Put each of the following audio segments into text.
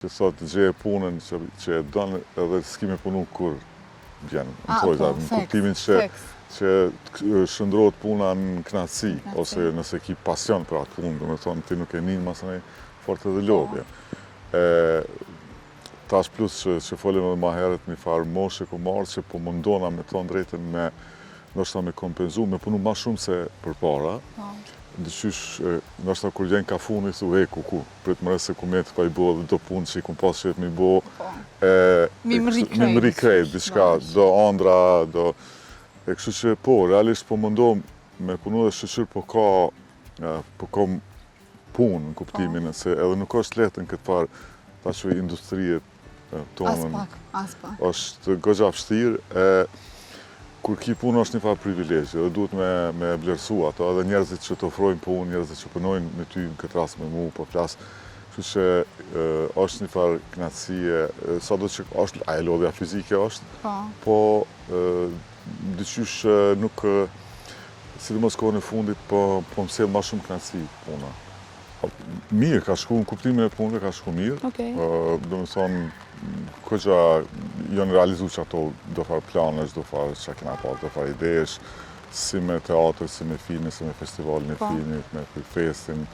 Që sot gjeje punën që e donë edhe s'ki me punu kur vjen. Në kuptimin që shëndrohet puna në knatësi, ose nëse ki pasion për atë punë, do me thonë ti nuk e njën masënej fort edhe lodhja. Tash plus që folim edhe ma heret një farë moshe ku marrë që po mundona me thonë drejten me nështë me kompenzu, me punu ma shumë se për para. Dëqysh, nështë kur gjenë ka funi, thu heku ku, prit mëre se ku metë pa i bo dhe do punë që i kum pas që jetë mi bo, mi më rikrejt, diçka, do andra, do... Kështu që po, realisht po mundohem me punu dhe shqyqyr po ka punë në kuptimin, se edhe nuk është letë në këtë parë, ta që industrijet tonën, është gogja vështirë, kur ki punë është një farë privilegjë dhe duhet me vlerësu ato, edhe njerëzit që të ofrojnë punë, njerëzit që punojnë me ty në këtë rast me mu, po flasë. Kështu që është një farë knatësie, sa do që është, aje lodhja fizike është, po dyqysh nuk, sidomos kohën e fundit, po mësel ma shumë knatësi puna. Mirë, ka shku në kuptimin e punëve, ka shku mirë. Do me thonë, kogja janë realizu që ato do farë planesh, do farë që kena pas, do farë idesh, si me teatr, si me filmi, si me festivalin e filmit, me festin.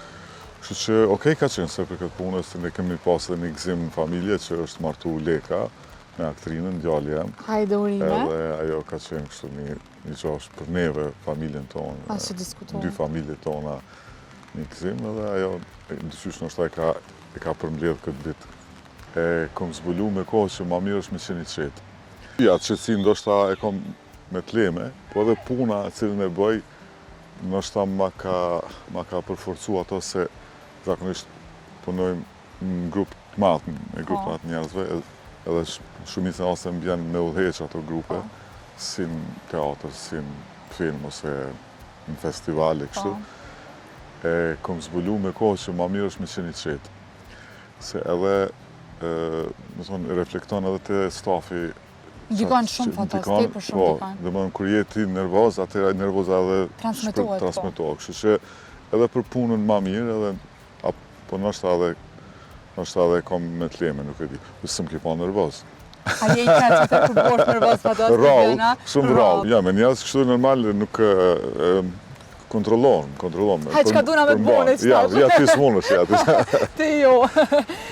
Kështu që, okej ka qenë se për këtë punës, ne kemi pas dhe një gzim në familje që është martu Leka me aktrinën, djali jem. Hajde urime. Edhe ajo ka qenë kështu një gjosh për neve, familjen tonë. As që diskutojnë. Dy familje tona një gzim, edhe ajo, dyqysh nështë e ka përmbledh këtë ditë. Kom zbulu me kohë që ma mirë është me qenë i qetë. Ja, qetësi ndoshta e kom me t'leme, po edhe puna e cilën e bëj, ndoshta ma ka përforcu ato se zakonisht punojmë në grupë të matë, me grupë të matë njerëzve, edhe shumicën e ose më vjen me udheq ato grupe, si në teatr, si në film, ose në festivale, kështu. Kom zbulu me kohë që ma mirë është me qenë i qetë. Se edhe më thonë, reflekton edhe të stafi. Ndikon shumë fantastik, për shumë ndikon. Dhe më kur jeti nervoz, atëra nervoza edhe transmetohet. Kështu që edhe për punën ma mirë, edhe po nështë edhe kom me t'leme, nuk e di. Së më ki pa nervoz. A je i kretë që të përbosh nervoz fantastik? Rau, shumë rau. Ja, me njerëz kështu normal nuk kontrollon. Haj, qka duna me t'bone, qëta? Ja, ti s'monësh, ja. Ti jo.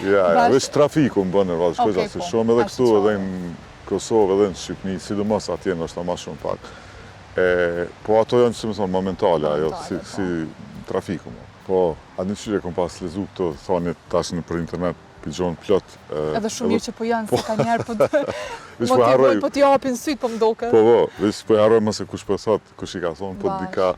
Ja, veç trafiku më bënë nervoz, shkojza si shumë edhe këtu edhe në Kosovë edhe në Shqipni, sidomos atje nështë ma shumë pak. Po ato janë, si më thonë, momentale, ajo, si trafiku më. Po, atë një qyre kom pas lezu këto, thonit tash në për internet, pigjon plot. Edhe shumë mirë që po janë, se ka njerë po t'japin syt, po m'doke. Po, vish po harroj mëse kush po thot, kush i ka thonë, po dika